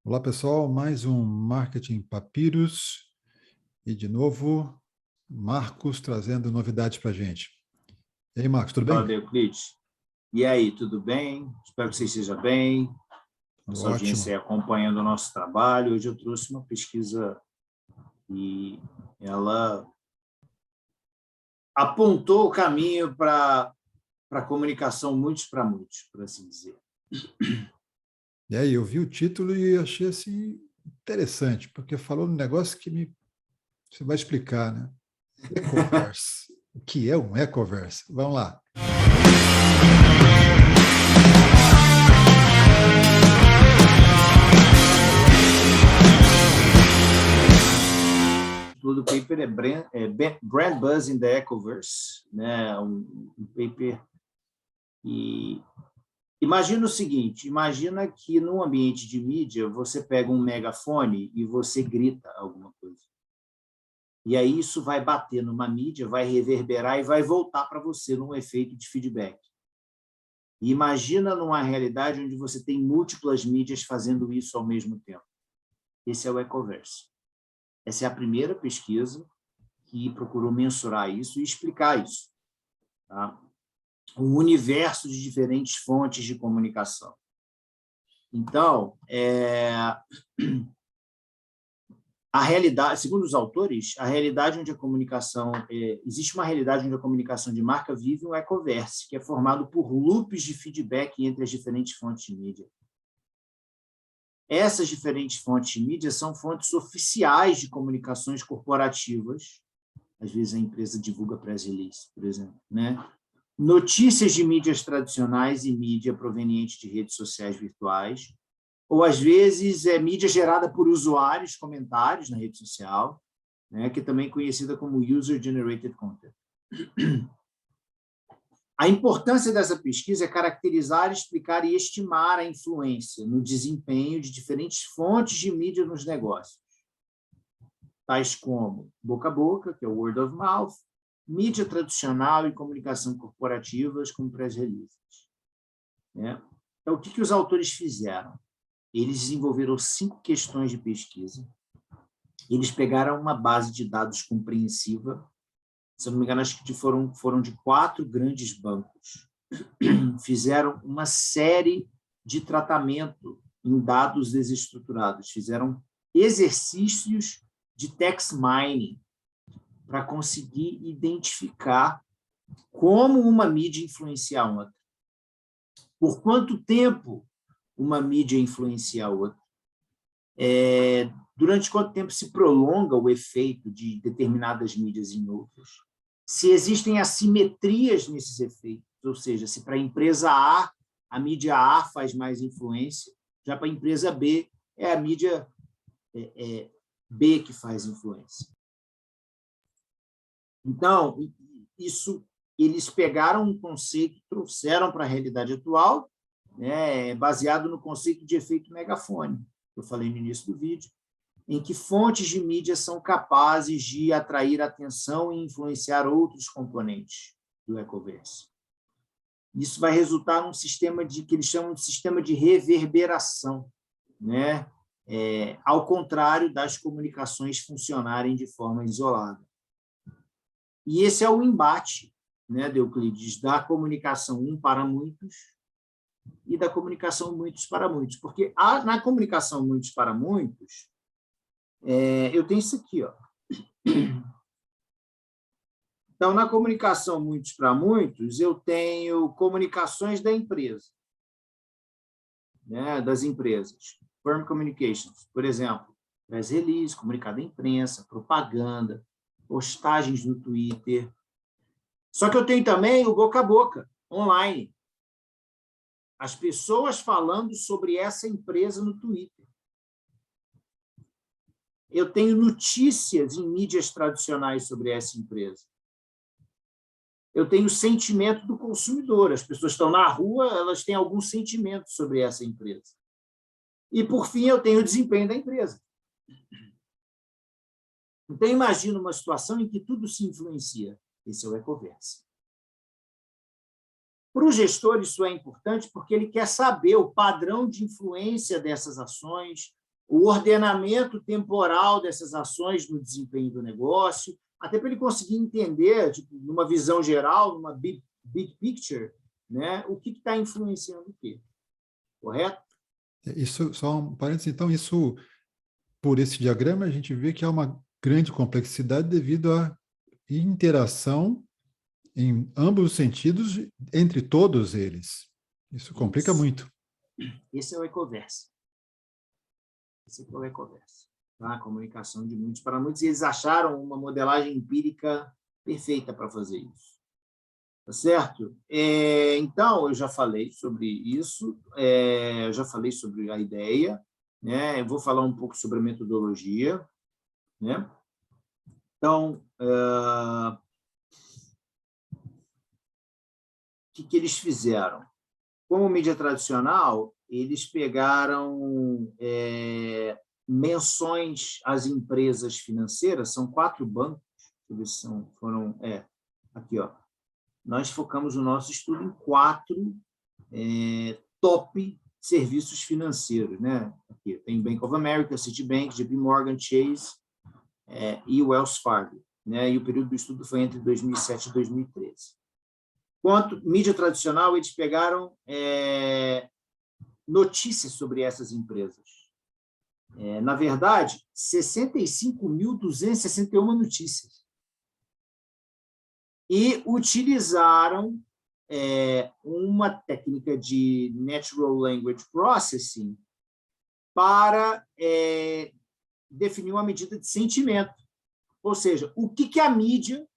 Olá, pessoal, mais um Marketing Papiros e, de novo, Marcos trazendo novidades para a gente. E aí, Marcos, tudo Fala, bem? Euclides. E aí, tudo bem? Espero que você esteja bem. Tudo Nossa audiência ótimo. aí acompanhando o nosso trabalho. Hoje eu trouxe uma pesquisa e ela apontou o caminho para a comunicação muitos para muitos, por assim dizer. E aí, eu vi o título e achei assim interessante, porque falou um negócio que você vai explicar, né? Ecoverse. O que é um Ecoverse? Vamos lá. O título do paper é Brand Buzz in the Ecoverse, né? Um paper e imagina o seguinte, imagina que num ambiente de mídia você pega um megafone e você grita alguma coisa. E aí isso vai bater numa mídia, vai reverberar e vai voltar para você num efeito de feedback. E imagina numa realidade onde você tem múltiplas mídias fazendo isso ao mesmo tempo. Esse é o Ecoverse. Essa é a primeira pesquisa que procurou mensurar isso e explicar isso. Tá? O universo de diferentes fontes de comunicação. Então, a realidade, segundo os autores, a realidade onde a comunicação existe uma realidade onde a comunicação de marca vive um ecoverse, que é formado por loops de feedback entre as diferentes fontes de mídia. Essas diferentes fontes de mídia são fontes oficiais de comunicações corporativas. Às vezes a empresa divulga press release, por exemplo, né? Notícias de mídias tradicionais e mídia proveniente de redes sociais virtuais, ou às vezes é mídia gerada por usuários, comentários na rede social, né, que é também conhecida como User-Generated Content. A importância dessa pesquisa é caracterizar, explicar e estimar a influência no desempenho de diferentes fontes de mídia nos negócios, tais como boca a boca, que é o word of mouth, mídia tradicional e comunicação corporativas, como press releases. Né? Então, o que os autores fizeram? Eles desenvolveram 5 questões de pesquisa. Eles pegaram uma base de dados compreensiva, se eu não me engano, acho que foram de 4 grandes bancos. Fizeram uma série de tratamento em dados desestruturados, fizeram exercícios de text mining para conseguir identificar como uma mídia influencia a outra. Por quanto tempo uma mídia influencia a outra? Durante quanto tempo se prolonga o efeito de determinadas mídias em outras? Se existem assimetrias nesses efeitos, ou seja, se para a empresa a mídia A faz mais influência, já para a empresa B, é a mídia B que faz influência. Então, isso, eles pegaram um conceito, trouxeram para a realidade atual, né, baseado no conceito de efeito megafone, que eu falei no início do vídeo, em que fontes de mídia são capazes de atrair atenção e influenciar outros componentes do ecoverse. Isso vai resultar num sistema que eles chamam de sistema de reverberação, né? Ao contrário das comunicações funcionarem de forma isolada. E esse é o embate, né, de Euclides, da comunicação um para muitos e da comunicação muitos para muitos. Porque na comunicação muitos para muitos, eu tenho isso aqui, ó. Então, na comunicação muitos para muitos, eu tenho comunicações da empresa, né, das empresas. Firm Communications, por exemplo, press release, comunicado à imprensa, propaganda, postagens no Twitter. Só que eu tenho também o boca a boca, online. As pessoas falando sobre essa empresa no Twitter. Eu tenho notícias em mídias tradicionais sobre essa empresa. Eu tenho o sentimento do consumidor. As pessoas estão na rua, elas têm algum sentimento sobre essa empresa. E, por fim, eu tenho o desempenho da empresa. Então, imagina uma situação em que tudo se influencia. Esse é o ecoverse. Para o gestor, isso é importante porque ele quer saber o padrão de influência dessas ações, o ordenamento temporal dessas ações no desempenho do negócio, até para ele conseguir entender, tipo, numa visão geral, numa big picture, né, o que está influenciando o quê. Correto? Isso, só um parênteses, então, isso, por esse diagrama, a gente vê que há uma grande complexidade devido à interação em ambos os sentidos entre todos eles. Isso complica muito. Esse é o e-commerce. Esse é o e-commerce. Tá? A comunicação de muitos para muitos. Eles acharam uma modelagem empírica perfeita para fazer isso. Tá certo? Então, eu já falei sobre isso, eu já falei sobre a ideia, né? Eu vou falar um pouco sobre a metodologia, né? Então, o que eles fizeram? Como mídia tradicional, eles pegaram menções às empresas financeiras, são 4 bancos, foram, aqui, ó. Nós focamos o nosso estudo em 4 top serviços financeiros, né? Aqui tem Bank of America, Citibank, JP Morgan, Chase e Wells Fargo, né? E o período do estudo foi entre 2007 e 2013. Quanto mídia tradicional, eles pegaram notícias sobre essas empresas. Na verdade, 65.261 notícias. E utilizaram uma técnica de Natural Language Processing para definir uma medida de sentimento. Ou seja, o que a mídia,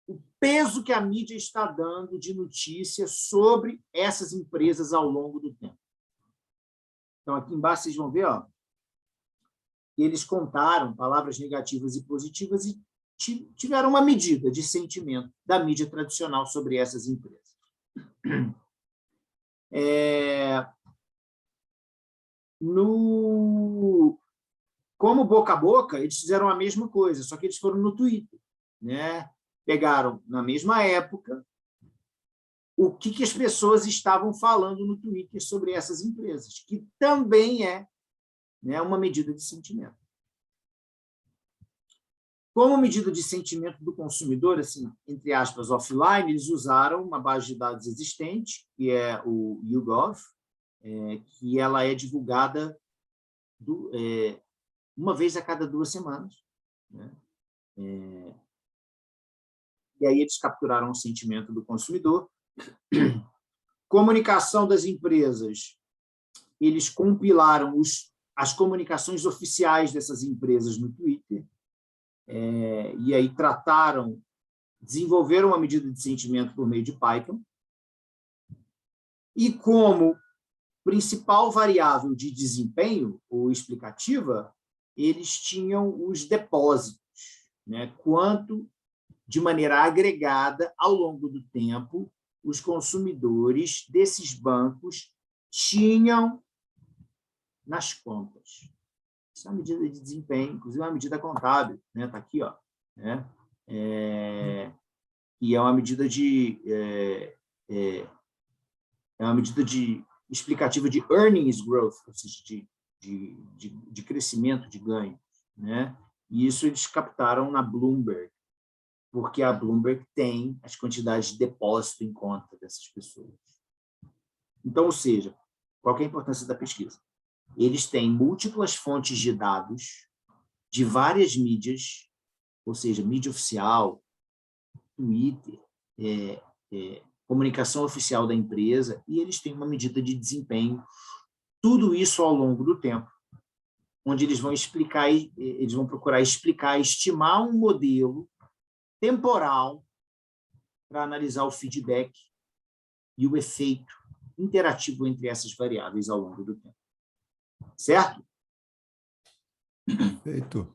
o peso que a mídia está dando de notícias sobre essas empresas ao longo do tempo. Então, aqui embaixo vocês vão ver, ó, eles contaram palavras negativas e positivas e tiveram uma medida de sentimento da mídia tradicional sobre essas empresas. Como boca a boca, eles fizeram a mesma coisa, só que eles foram no Twitter, né? Pegaram, na mesma época, o que as pessoas estavam falando no Twitter sobre essas empresas, que também né, uma medida de sentimento. Como medida de sentimento do consumidor, assim, entre aspas, offline, eles usaram uma base de dados existente, que é o YouGov, que ela é divulgada uma vez a cada 2 semanas. Né? E aí eles capturaram o sentimento do consumidor. Comunicação das empresas, eles compilaram as comunicações oficiais dessas empresas no Twitter, e aí desenvolveram uma medida de sentimento por meio de Python, e como principal variável de desempenho, ou explicativa, eles tinham os depósitos, né? Quanto, de maneira agregada, ao longo do tempo, os consumidores desses bancos tinham nas contas. Isso é uma medida de desempenho, inclusive uma medida contábil, né? Está aqui, ó, né? E é uma medida explicativa de earnings growth, ou seja, de crescimento, de ganho, né? E isso eles captaram na Bloomberg, porque a Bloomberg tem as quantidades de depósito em conta dessas pessoas. Então, ou seja, qual que é a importância da pesquisa? Eles têm múltiplas fontes de dados de várias mídias, ou seja, mídia oficial, Twitter, comunicação oficial da empresa, e eles têm uma medida de desempenho, tudo isso ao longo do tempo, onde eles vão procurar explicar, estimar um modelo temporal para analisar o feedback e o efeito interativo entre essas variáveis ao longo do tempo. Certo? Perfeito.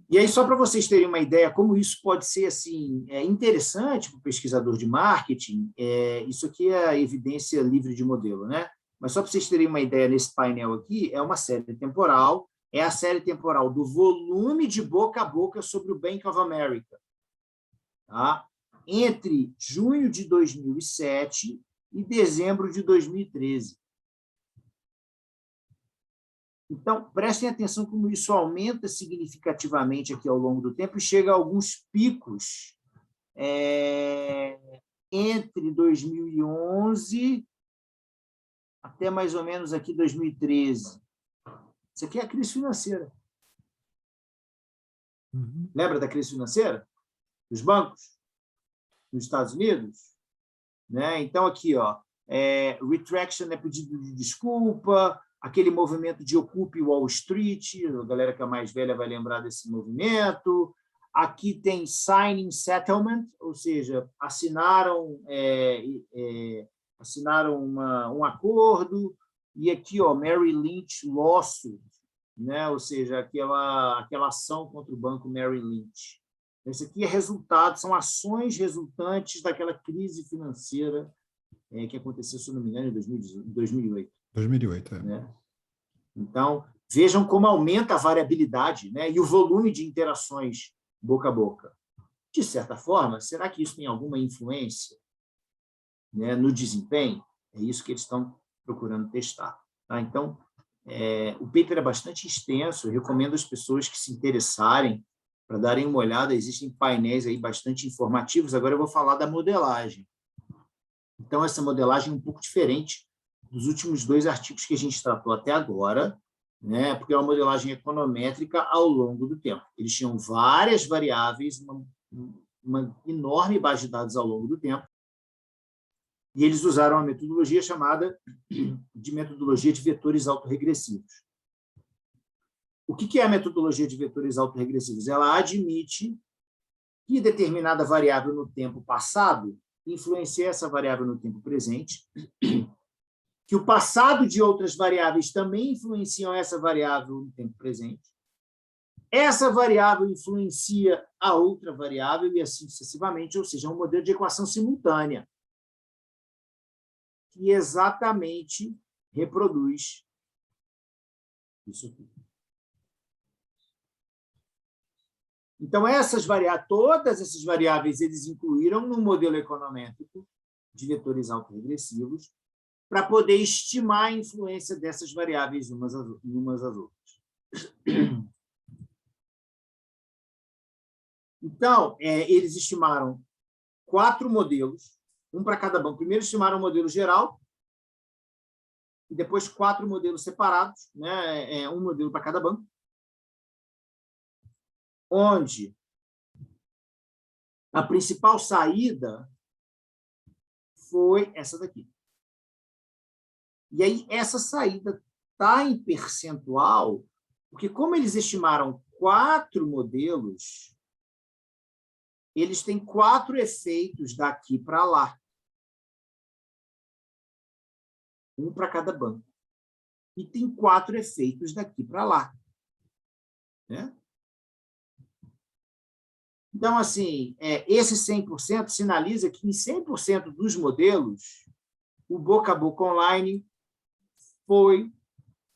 E aí, só para vocês terem uma ideia como isso pode ser assim, interessante para o pesquisador de marketing, isso aqui é a evidência livre de modelo, né? Mas só para vocês terem uma ideia, nesse painel aqui, é uma série temporal, é a série temporal do volume de boca a boca sobre o Bank of America, tá? Entre junho de 2007 e dezembro de 2013. Então, prestem atenção como isso aumenta significativamente aqui ao longo do tempo e chega a alguns picos entre 2011 até mais ou menos aqui 2013. Isso aqui é a crise financeira. Uhum. Lembra da crise financeira? Dos bancos? Nos Estados Unidos? Né? Então, aqui, ó, retraction é pedido de desculpa, aquele movimento de Occupy Wall Street, a galera que é mais velha vai lembrar desse movimento. Aqui tem signing settlement, ou seja, assinaram um acordo, e aqui, ó, Merrill Lynch lawsuit, né? Ou seja, aquela ação contra o banco Merrill Lynch. Esse aqui é resultado, são ações resultantes daquela crise financeira que aconteceu, se não me engano, em 2008. 2008, né? Então, vejam como aumenta a variabilidade, né? E o volume de interações boca a boca. De certa forma, será que isso tem alguma influência, né, no desempenho? É isso que eles estão procurando testar. Tá? Então, o paper é bastante extenso, eu recomendo às pessoas que se interessarem para darem uma olhada, existem painéis aí bastante informativos. Agora eu vou falar da modelagem. Então, essa modelagem é um pouco diferente dos últimos 2 artigos que a gente tratou até agora, né? Porque é uma modelagem econométrica ao longo do tempo. Eles tinham várias variáveis, uma enorme base de dados ao longo do tempo, e eles usaram uma metodologia chamada de metodologia de vetores autorregressivos. O que é a metodologia de vetores autorregressivos? Ela admite que determinada variável no tempo passado influencia essa variável no tempo presente, que o passado de outras variáveis também influenciam essa variável no tempo presente, essa variável influencia a outra variável e assim sucessivamente, ou seja, é um modelo de equação simultânea que exatamente reproduz isso aqui. Então, todas essas variáveis eles incluíram no modelo econométrico de vetores autorregressivos para poder estimar a influência dessas variáveis umas às outras. Então, eles estimaram 4 modelos, um para cada banco. Primeiro estimaram o modelo geral, e depois 4 modelos separados, né? Um modelo para cada banco, onde a principal saída foi essa daqui. E aí, essa saída está em percentual, porque como eles estimaram 4 modelos, eles têm 4 efeitos daqui para lá. Um para cada banco. E tem 4 efeitos daqui para lá. Né? Então, assim, esse 100% sinaliza que em 100% dos modelos, o boca a boca online foi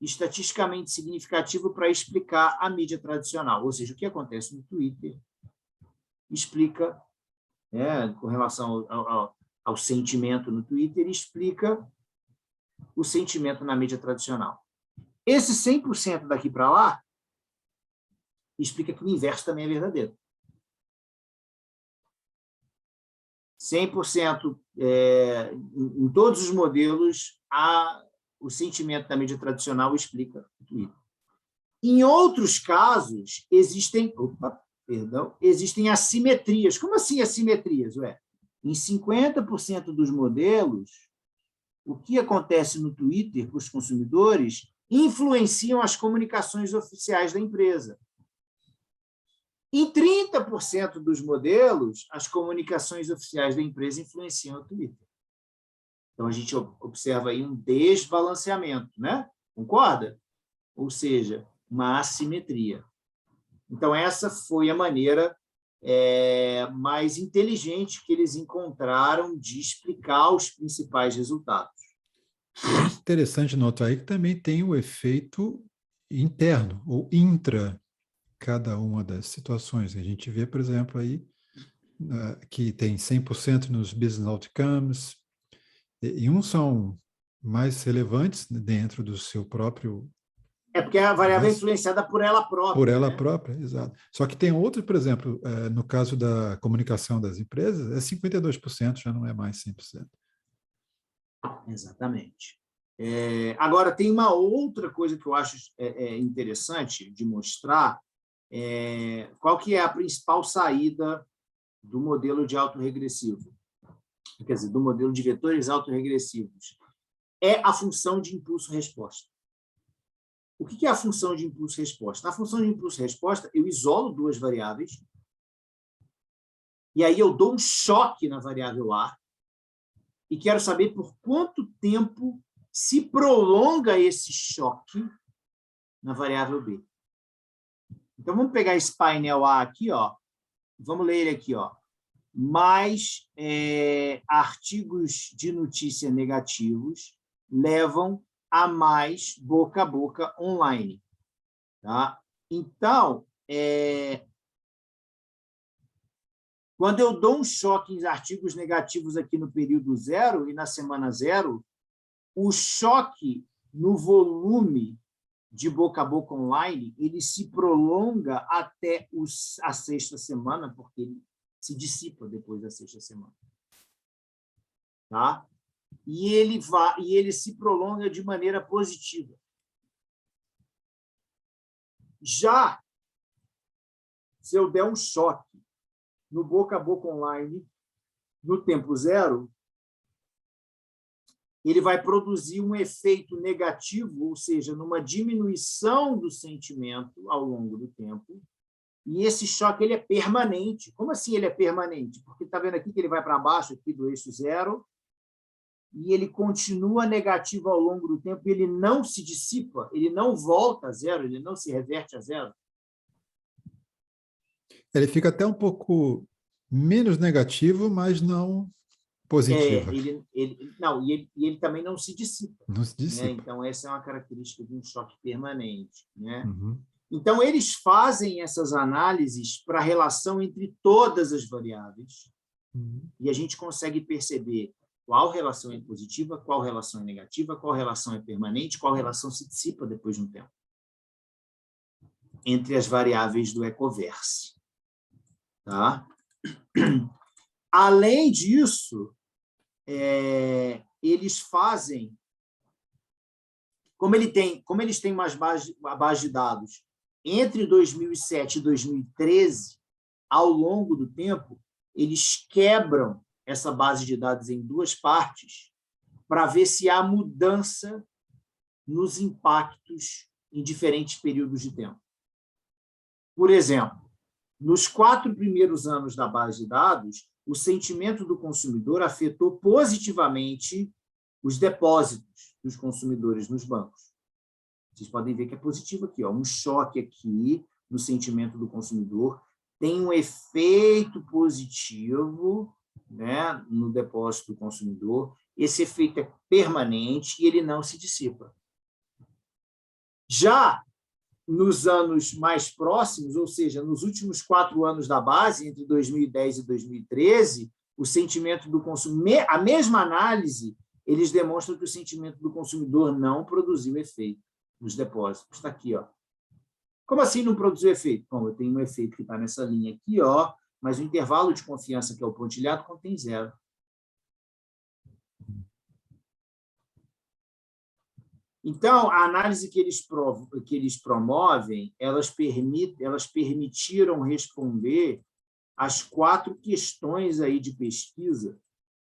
estatisticamente significativo para explicar a mídia tradicional. Ou seja, o que acontece no Twitter explica, com relação ao sentimento no Twitter, explica o sentimento na mídia tradicional. Esse 100% daqui para lá explica que o inverso também é verdadeiro. 100% em todos os modelos, o sentimento da mídia tradicional explica o Twitter. Em outros casos, existem assimetrias. Como assim assimetrias? Em 50% dos modelos, o que acontece no Twitter com os consumidores influenciam as comunicações oficiais da empresa. Em 30% dos modelos, as comunicações oficiais da empresa influenciam o Twitter. Então, a gente observa aí um desbalanceamento, né? Concorda? Ou seja, uma assimetria. Então, essa foi a maneira mais inteligente que eles encontraram de explicar os principais resultados. Interessante notar aí que também tem o efeito interno, ou intra cada uma das situações. A gente vê, por exemplo, aí que tem 100% nos business outcomes, e uns são mais relevantes dentro do seu próprio É porque a variável é influenciada por ela própria. Por ela né? própria, exato. Só que tem outro, por exemplo, no caso da comunicação das empresas, é 52%, já não é mais 100%. Exatamente. Agora, tem uma outra coisa que eu acho interessante de mostrar, qual que é a principal saída do modelo de autorregressivo, quer dizer, do modelo de vetores autorregressivos. É a função de impulso-resposta. O que é a função de impulso-resposta? Na função de impulso-resposta, eu isolo duas variáveis, e aí eu dou um choque na variável A, e quero saber por quanto tempo se prolonga esse choque na variável B. Então, vamos pegar esse painel A aqui, ó. Vamos ler ele aqui, ó. Mais artigos de notícia negativos levam a mais boca a boca online. Tá? Então, quando eu dou um choque em artigos negativos aqui no período 0 e na semana 0, o choque no volume de boca a boca online ele se prolonga até a sexta semana, porque ele se dissipa depois da sexta semana. Tá? E ele se prolonga de maneira positiva. Já se eu der um choque no boca a boca online, no tempo 0, ele vai produzir um efeito negativo, ou seja, numa diminuição do sentimento ao longo do tempo, e esse choque ele é permanente. Como assim ele é permanente? Porque está vendo aqui que ele vai para baixo aqui do eixo 0, e ele continua negativo ao longo do tempo, e ele não se dissipa, ele não volta a 0, ele não se reverte a 0. Ele fica até um pouco menos negativo, mas não positivo. Ele também não se dissipa. Não se dissipa. Né? Então, essa é uma característica de um choque permanente. Né? Uhum. Então, eles fazem essas análises para a relação entre todas as variáveis, e a gente consegue perceber qual relação é positiva, qual relação é negativa, qual relação é permanente, qual relação se dissipa depois de um tempo, entre as variáveis do Ecoverse. Tá? Além disso, eles fazem, como eles têm mais a base de dados entre 2007 e 2013, ao longo do tempo, eles quebram essa base de dados em duas partes para ver se há mudança nos impactos em diferentes períodos de tempo. Por exemplo, nos 4 primeiros anos da base de dados, o sentimento do consumidor afetou positivamente os depósitos dos consumidores nos bancos. Vocês podem ver que é positivo aqui, ó, um choque aqui no sentimento do consumidor tem um efeito positivo, né, no depósito do consumidor. Esse efeito é permanente e ele não se dissipa. Já nos anos mais próximos, ou seja, nos últimos 4 anos da base, entre 2010 e 2013, o sentimento do consumidor, a mesma análise, eles demonstram que o sentimento do consumidor não produziu efeito nos depósitos. Está aqui, ó. Como assim não produziu efeito? Bom, eu tenho um efeito que está nessa linha aqui, ó, mas o intervalo de confiança, que é o pontilhado, contém 0. Então, a análise que eles promovem, elas permitiram responder as 4 questões aí de pesquisa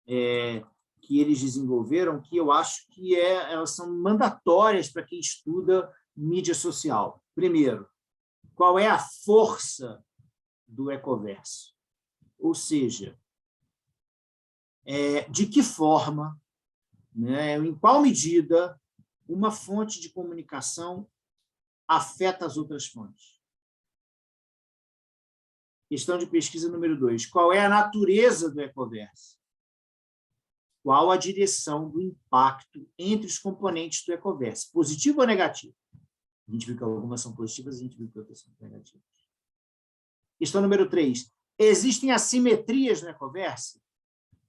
que eles desenvolveram, que eu acho que elas são mandatórias para quem estuda mídia social. Primeiro, qual é a força do Ecoverse? Ou seja, de que forma, né, em qual medida uma fonte de comunicação afeta as outras fontes? Questão de pesquisa número 2. Qual é a natureza do Ecoverse? Qual a direção do impacto entre os componentes do Ecoverse? Positivo ou negativo? A gente viu que algumas são positivas, a gente viu que outras são negativas. Questão número 3. Existem assimetrias no Ecoverse?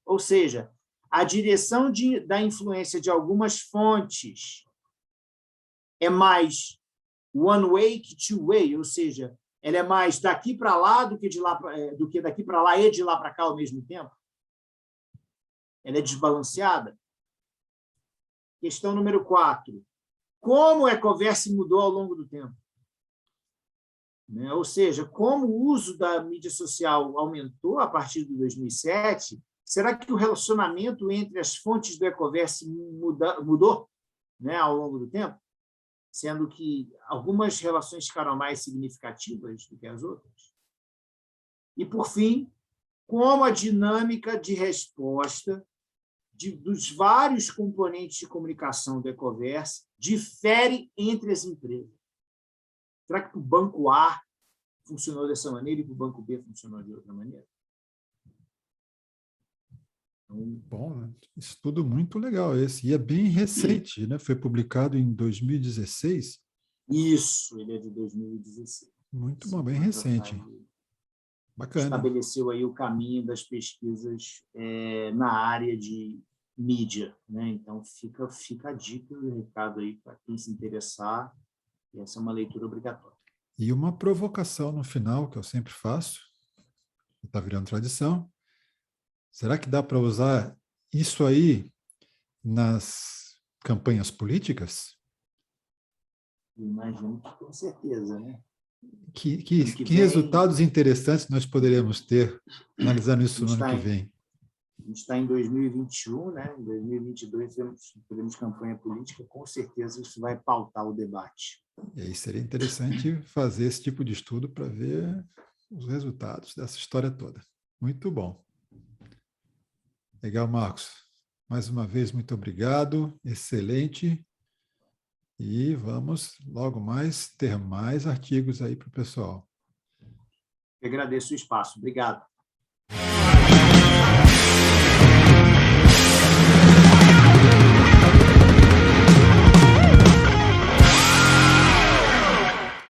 Ou seja, a direção da influência de algumas fontes é mais one way que two way, ou seja, ela é mais daqui para lá do que daqui para lá e de lá para cá ao mesmo tempo? Ela é desbalanceada? Questão número 4. Como o e-commerce mudou ao longo do tempo? Né? Ou seja, como o uso da mídia social aumentou a partir de 2007, será que o relacionamento entre as fontes do e-commerce mudou, né, ao longo do tempo? Sendo que algumas relações ficaram mais significativas do que as outras. E, por fim, como a dinâmica de resposta dos vários componentes de comunicação do e-commerce difere entre as empresas. Será que para o banco A funcionou dessa maneira e para o banco B funcionou de outra maneira? Bom, né? Estudo muito legal esse. E é bem recente, né? Foi publicado em 2016. Isso, ele é de 2016. Muito bom, bem recente. Bacana. Estabeleceu aí o caminho das pesquisas na área de mídia, né? Então, fica a dica, o recado aí para quem se interessar. Essa é uma leitura obrigatória. E uma provocação no final, que eu sempre faço, está virando tradição. Será que dá para usar isso aí nas campanhas políticas? Eu imagino que com certeza, né? Que resultados interessantes nós poderemos ter analisando isso no ano que vem? A gente está em 2021, né? Em 2022 teremos campanha política, com certeza isso vai pautar o debate. E aí seria interessante fazer esse tipo de estudo para ver os resultados dessa história toda. Muito bom. Legal, Marcos. Mais uma vez, muito obrigado. Excelente. E vamos, logo mais, ter mais artigos aí para o pessoal. Eu agradeço o espaço. Obrigado.